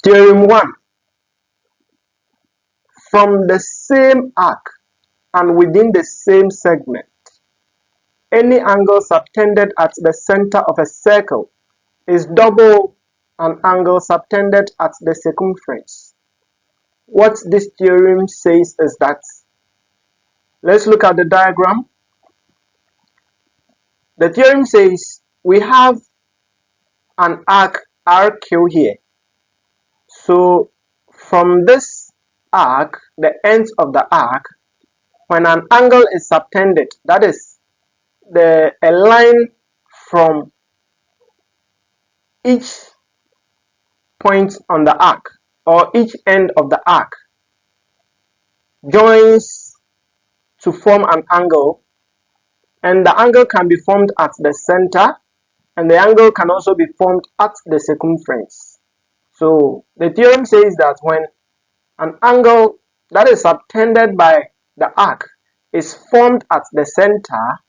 Theorem 1. From the same arc and within the same segment, any angle subtended at the center of a circle is double an angle subtended at the circumference. What this theorem says is that, let's look at the diagram. The theorem says we have an arc RQ here. So from this arc, the ends of the arc, when an angle is subtended, that is a line from each point on the arc or each end of the arc joins to form an angle, and the angle can be formed at the center, and the angle can also be formed at the circumference. So the theorem says that when an angle that is subtended by the arc is formed at the center,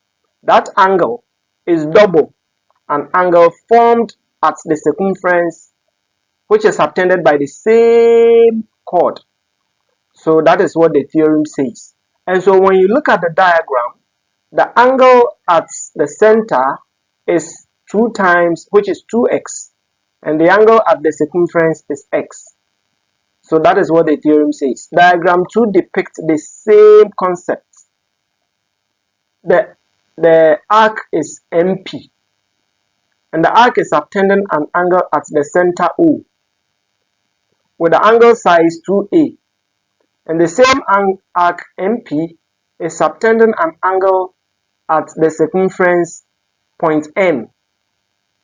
that angle is double an angle formed at the circumference, which is subtended by the same chord. So that is what the theorem says. And so when you look at the diagram, the angle at the center is 2 times, which is 2x, and the angle at the circumference is x. So that is what the theorem says. Diagram 2 depicts the same concept. The arc is MP, and the arc is subtending an angle at the center O with the angle size 2a, and the same arc MP is subtending an angle at the circumference point M,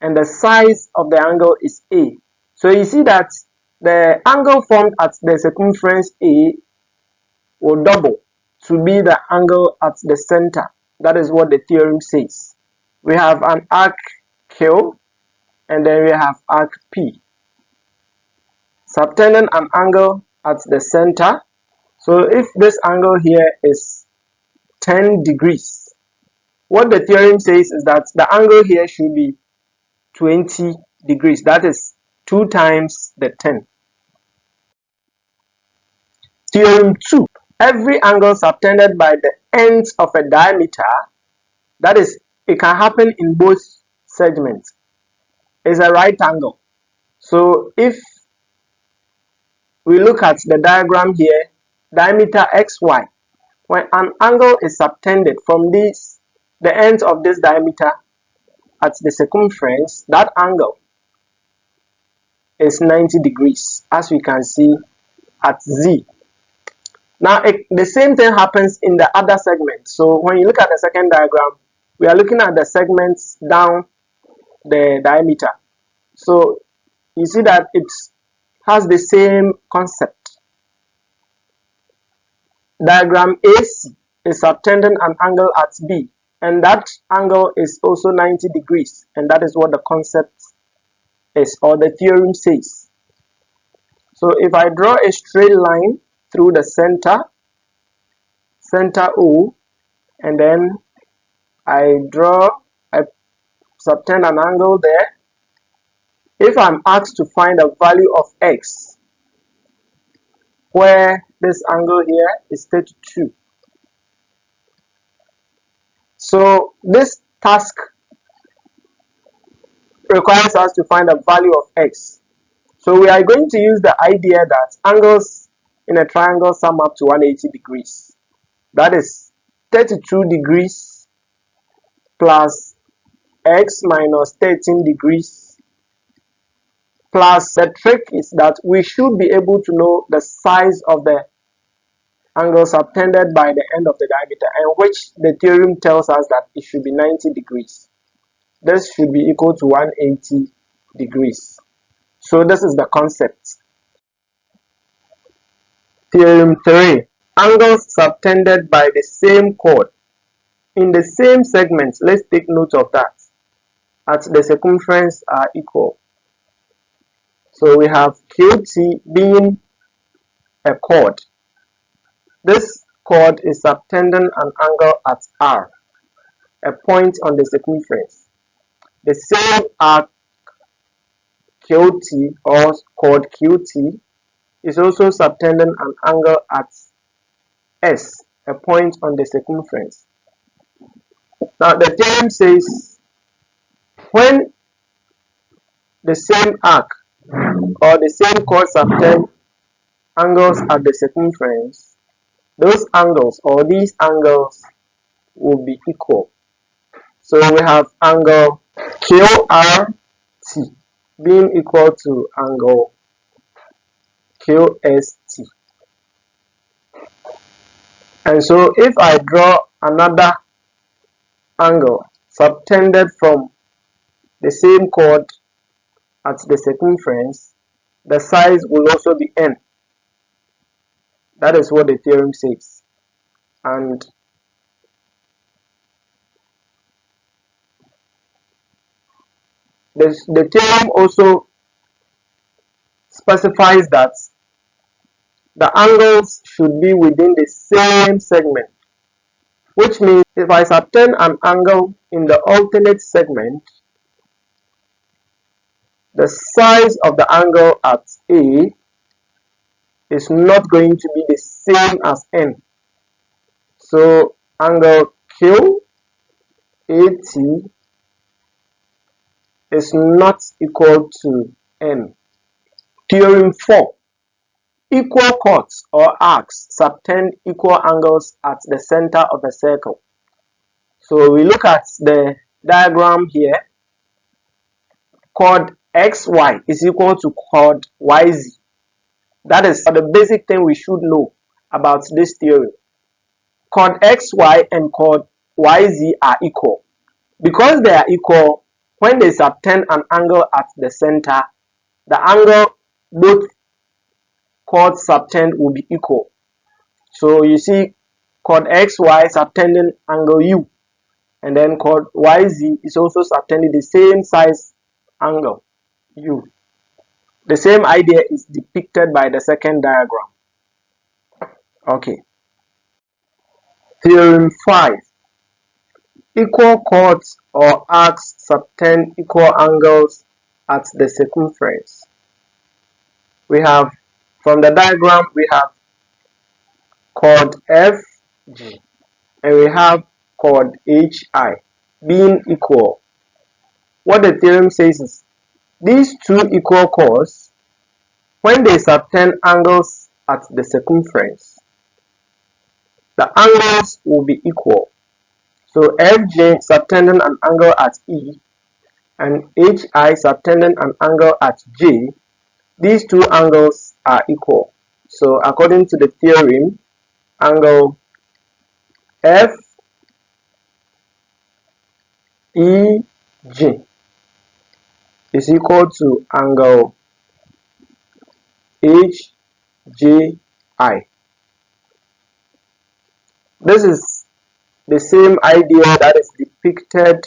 and the size of the angle is A. So you see that the angle formed at the circumference A will double to be the angle at the center. That is what the theorem says. We have an arc Q, and then we have arc P, subtending an angle at the center. So if this angle here is 10 degrees, what the theorem says is that the angle here should be 20 degrees. That is 2 times the 10. Theorem 2. Every angle subtended by the ends of a diameter, that is, it can happen in both segments, is a right angle. So if we look at the diagram here, diameter xy, when an angle is subtended from the ends of this diameter at the circumference, that angle is 90 degrees, as we can see at Z. Now, the same thing happens in the other segment. So when you look at the second diagram, we are looking at the segments down the diameter. So you see that it has the same concept. Diagram AC is subtending an angle at B, and that angle is also 90 degrees, and that is what the concept is, or the theorem says. So if I draw a straight line through the center O, and then I subtend an angle there. If I'm asked to find a value of x, where this angle here is 32. So this task requires us to find a value of x. So we are going to use the idea that angles in a triangle sum up to 180 degrees. That is 32 degrees plus x minus 13 degrees, plus the trick is that we should be able to know the size of the angle subtended by the end of the diameter, and which the theorem tells us that it should be 90 degrees. This should be equal to 180 degrees. So this is the concept. Theorem 3. Angles subtended by the same chord in the same segments, let's take note of that, at the circumference are equal. So we have QT being a chord. This chord is subtending an angle at R, a point on the circumference. The same arc QT or chord QT is also subtending an angle at S, a point on the circumference. Now the theorem says when the same arc or the same chord subtend angles at the circumference, those angles or these angles will be equal. So we have angle QRT being equal to angle QST. And so if I draw another angle subtended from the same chord at the circumference, the size will also be n. That is what the theorem says. And the theorem also specifies that the angles should be within the same segment, which means if I subtend an angle in the alternate segment, the size of the angle at A is not going to be the same as n. So angle QAT is not equal to n. Theorem 4. Equal chords or arcs subtend equal angles at the center of a circle. So we look at the diagram here. Chord XY is equal to chord YZ. That is the basic thing we should know about this theorem. Chord XY and chord YZ are equal. Because they are equal, when they subtend an angle at the center, the angle both chords subtend will be equal. So you see chord XY subtending angle U, and then chord YZ is also subtending the same size angle U. The same idea is depicted by the second diagram. Okay. Theorem 5. Equal chords or arcs subtend equal angles at the circumference. We have, from the diagram, we have chord FG and we have chord HI being equal. What the theorem says is these two equal chords, when they subtend angles at the circumference, the angles will be equal. So FJ subtending an angle at E and HI subtending an angle at J, these two angles are equal. So according to the theorem, angle FEG is equal to angle HJI. This is the same idea that is depicted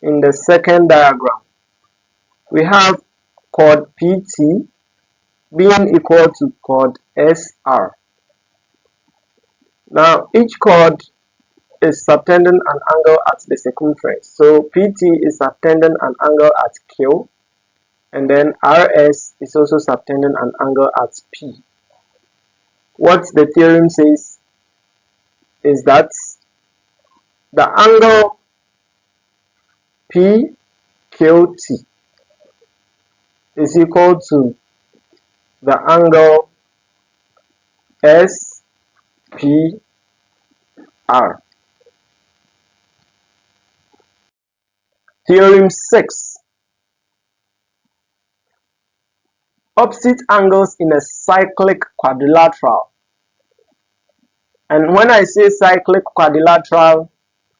in the second diagram. We have chord PT being equal to chord SR. Now each chord is subtending an angle at the circumference. So PT is subtending an angle at Q, and then RS is also subtending an angle at P. What the theorem says is that the angle PQT is equal to the angle SPR. Theorem 6. Opposite angles in a cyclic quadrilateral. And when I say cyclic quadrilateral,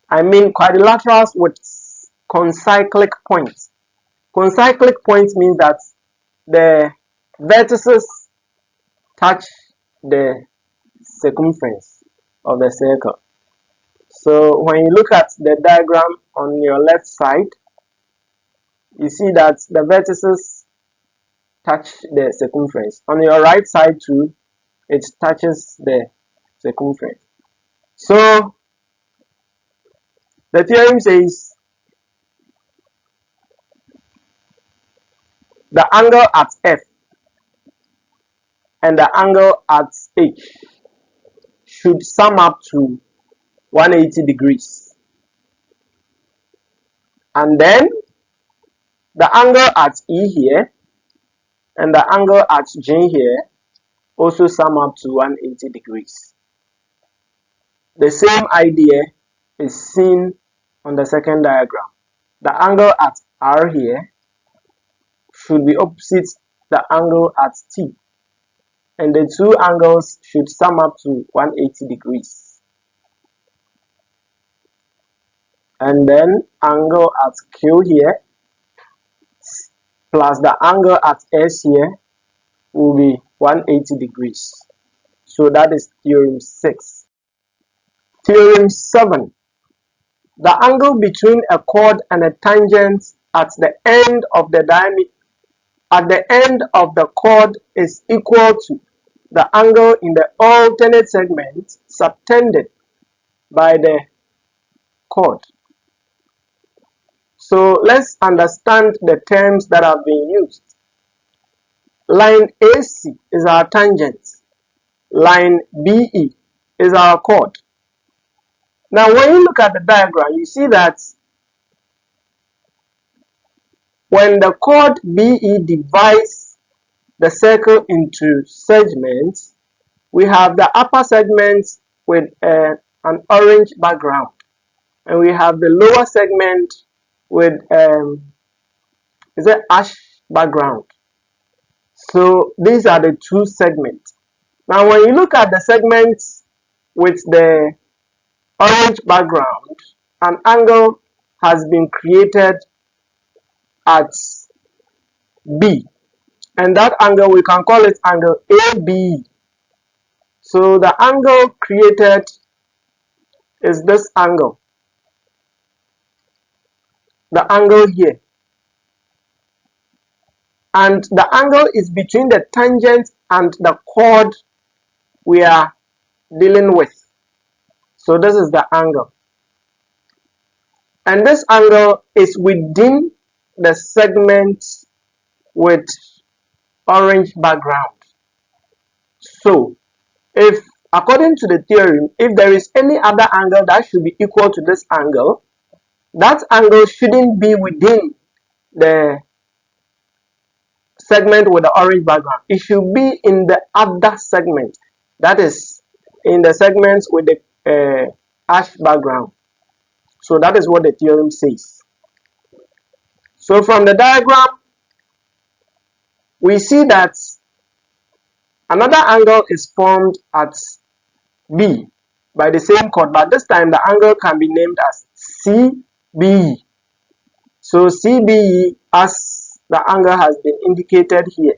I mean quadrilaterals with concyclic points. Concyclic points means that the vertices touch the circumference of the circle. So when you look at the diagram on your left side, you see that the vertices touch the circumference. On your right side too, it touches the circumference. So the theorem says the angle at F and the angle at H should sum up to 180 degrees. And then the angle at E here and the angle at G here also sum up to 180 degrees. The same idea is seen on the second diagram. The angle at R here should be opposite the angle at T, and the two angles should sum up to 180 degrees. And then angle at Q here plus the angle at S here will be 180 degrees. So that is theorem 6. Theorem 7. The angle between a chord and a tangent at the end of the chord is equal to the angle in the alternate segment subtended by the chord. So let's understand the terms that have been used. Line AC is our tangent. Line BE is our chord. Now when you look at the diagram, you see that when the chord BE divides the circle into segments, we have the upper segment with an orange background, and we have the lower segment with ash background. So these are the two segments. Now when you look at the segments with the orange background, an angle has been created at B, and that angle we can call it angle AB. So the angle created is this angle, the angle here, and the angle is between the tangent and the chord we are dealing with. So this is the angle, and this angle is within the segment with orange background. So if, according to the theorem, if there is any other angle that should be equal to this angle, that angle shouldn't be within the segment with the orange background. It should be in the other segment, that is in the segments with the ash background. So that is what the theorem says. So from the diagram, we see that another angle is formed at B by the same chord, but this time the angle can be named as CBE. So CBE, as the angle has been indicated here.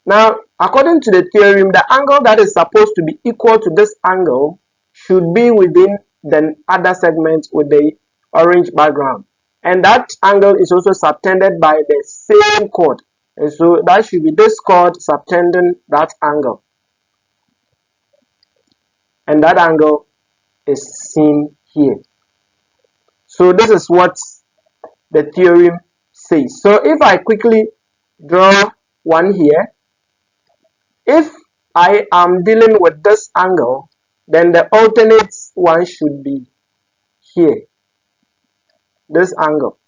Now, according to the theorem, the angle that is supposed to be equal to this angle should be within the other segment with the orange background, and that angle is also subtended by the same chord, and so that should be this chord subtending that angle, and that angle is seen here. So this is what the theorem says. So if I quickly draw one here, if I am dealing with this angle, then the alternate one should be here, this angle.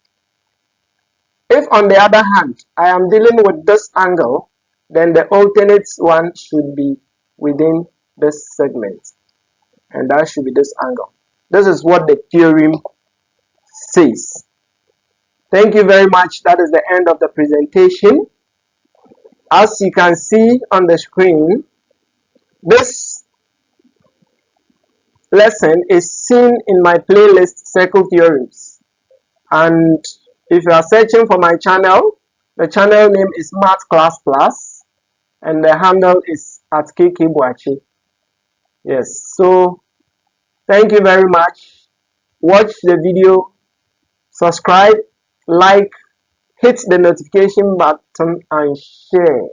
If on the other hand I am dealing with this angle, then the alternate one should be within this segment, and that should be this angle. This is what the theorem says. Thank you very much. That is the end of the presentation. As you can see on the screen, this lesson is seen in my playlist Circle Theorems, and if you are searching for my channel, the channel name is Math Class Plus, and the handle is at KK Boachi. Yes, so thank you very much. Watch the video, subscribe, like, hit the notification button, and share.